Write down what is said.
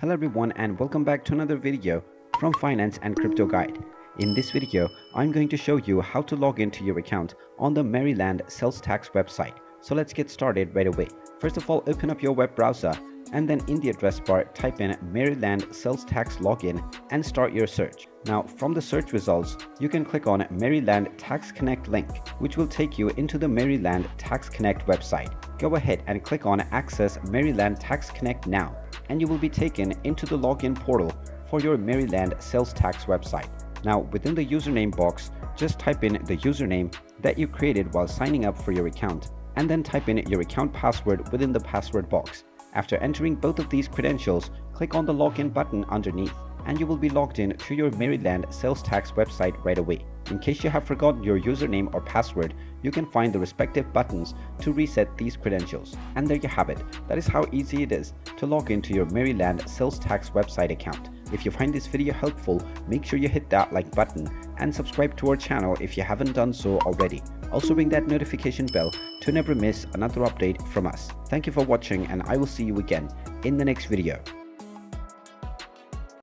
Hello everyone and welcome back to another video from Finance and Crypto Guide. In this video, I'm going to show you how to log into your account on the Maryland sales tax website. So let's get started right away. First of all, open up your web browser and then in the address bar type in Maryland sales tax login and start your search. Now from the search results, you can click on Maryland Tax Connect link, which will take you into the Maryland Tax Connect website. Go ahead and click on Access Maryland Tax Connect now, and you will be taken into the login portal for your Maryland sales tax website. Now within the username box, just type in the username that you created while signing up for your account, and then type in your account password within the password box. After entering both of these credentials, click on the login button underneath, and you will be logged in to your Maryland sales tax website right away. In case you have forgotten your username or password, you can find the respective buttons to reset these credentials. And there you have it. That is how easy it is to log into your Maryland sales tax website account. If you find this video helpful, make sure you hit that like button and subscribe to our channel if you haven't done so already. Also ring that notification bell to never miss another update from us. Thank you for watching, and I will see you again in the next video.